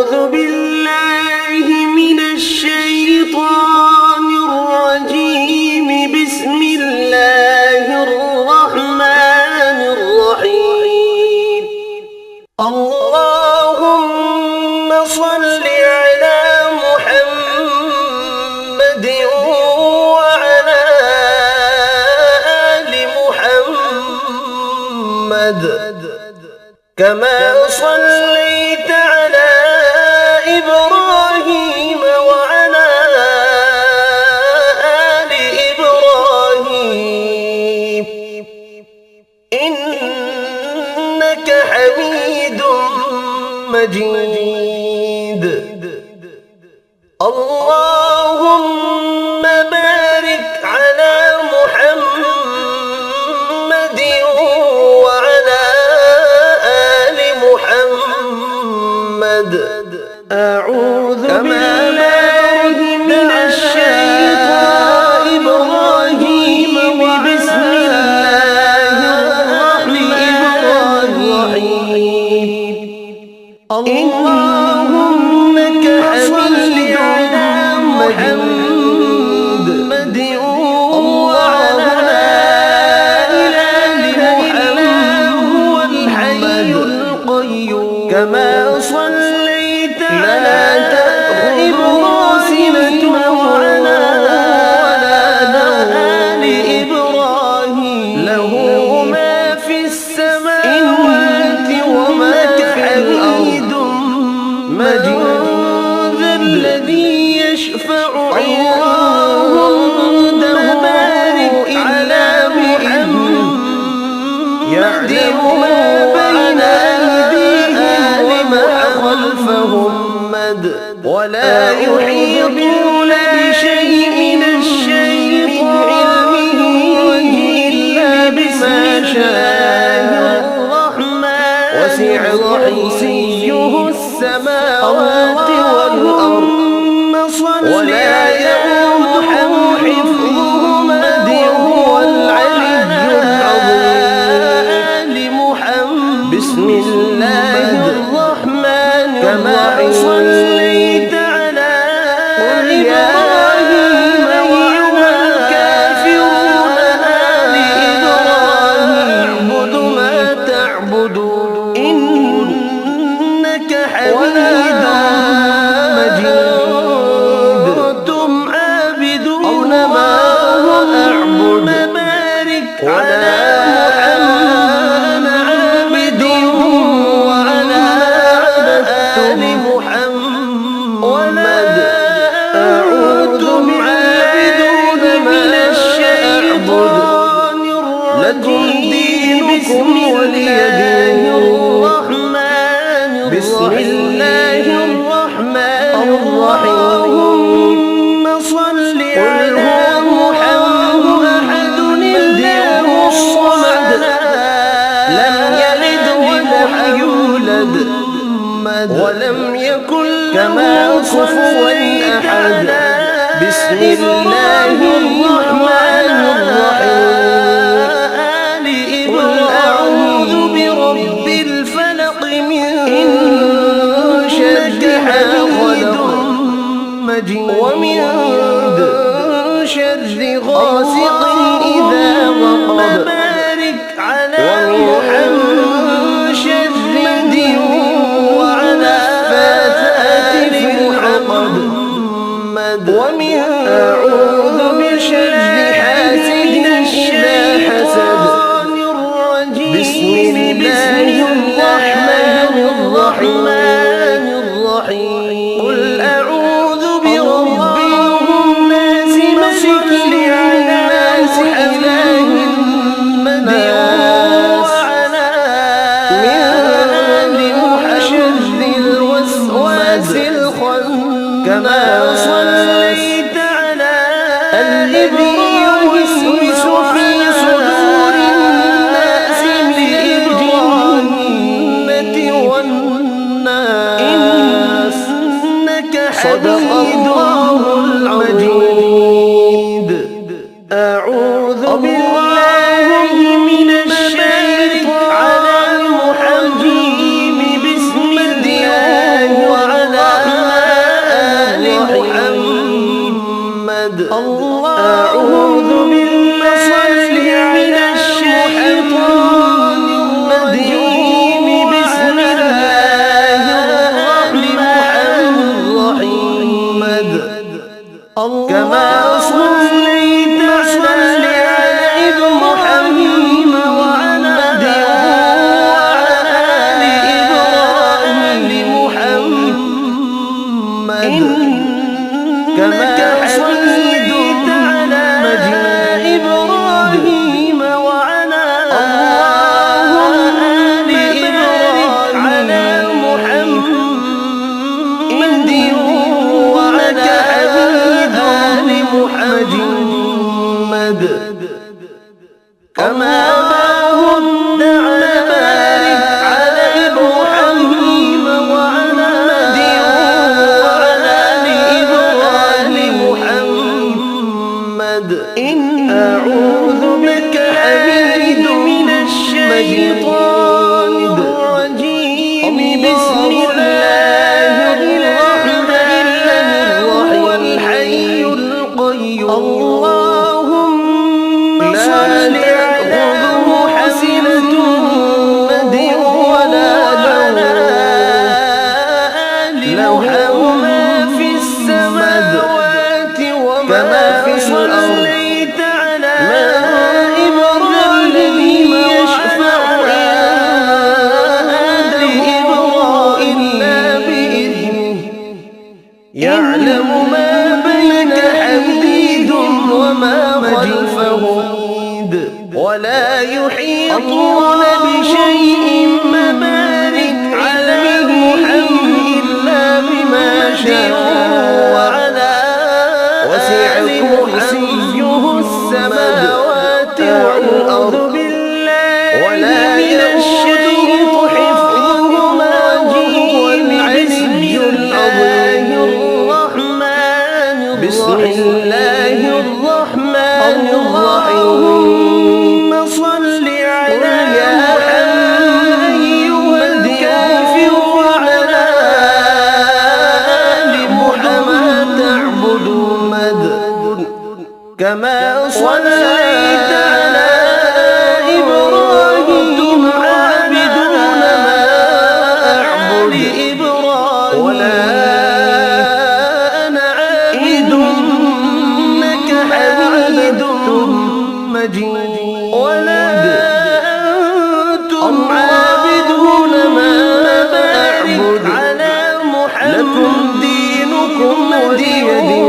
أعوذ بالله من الشيطان الرجيم. بسم الله الرحمن الرحيم. اللهم صل على محمد وعلى آل محمد كما صليت على إبراهيم وعلى آل إبراهيم إنك حميد مجيد. اللهم بارك على محمد وعلى آل محمد. أعوذ بالله من الشيطان الرجيم. بسم الله الرحمن الرحيم. اللهم صل على محمد وعلى آل محمد هو الحي القيوم كما صليت على إبراهيم وعلى آل إبراهيم له ما في السماوات وما في الأرض مجيد. الذي يشفع عنده بارك على محمد يعلم ما بين أيديهم وما خلفهم ولا يحيطون بشيء من علمه إلا بما شاء. وسع كرسيه السماوات والأرض ولا يؤوده حفظهما وهو العلي العظيم. بسم الله الرحمن كما صليت على إبراهيم وعلى الكافرون آل إبراهيم اعبد ما تعبدون إنك حميد مجيد. أنتم عابدون ما أعبد. بارك على محمد عابد وعلى آل محمد. أعوذ عابدون من الشيطان لكم دينكم ولي دين. بسم الله الرحمن الرحيم. صل على محمد أحد الله الصمد لم يلد ولم يولد ولم يكن له كفوا أحد. بسم الله الرحمن الرحيم. قل أعوذ برب الفلق من شر ما خلق ومن شر غاسق إذا وقب. بارك على محمد شر وعلى النفاثات في العقد ومن أعوذ بشر حاسد إذا حسد. بسم الله الرحمن الرحيم. قل أعوذ برب الناس ملك الناس إله الناس وعلى آل محمد الوسواس الخناس كما صليت على الذي يوسوس في صدور الناس من الجنة والناس إنك حميد مجيد. أعوذ بالله من الشيطان الرجيم. بسم الله وعلى كما صليت على إبراهيم وعلى آل إبراهيم محمد إنك حميد مجيد إبراهيم وعلى آل إبراهيم على محمد وعلى آل محمد كما باركت على إبراهيم وعلى آل إبراهيم محمد أعوذ بك حميد من الشيطان الرجيم بسم الله الرحمن الرحيم هو الحي القيوم اللهم صل على محمد ولا له ما في السماوات وما في الأرض على إبراهيم يشفع إلا بإذنه يعلم ما بين حميد وما خلفه ولا يحيطون بشيء من علمه إلا بما شاء وعلى وسع كرسيه السماوات والأرض ولا يؤوده حفظهما وهو العلي العظيم بسم الله الرحمن الرحيم صل على محمد وعلى آل محمد تعبد كما صليت على إبراهيم عابدون ما أعبد إبراهيم ولا أنا عابد إنك حميد مجيد ولا أنتم عابدون ما أعبد على محمد لكم دينكم ولي دين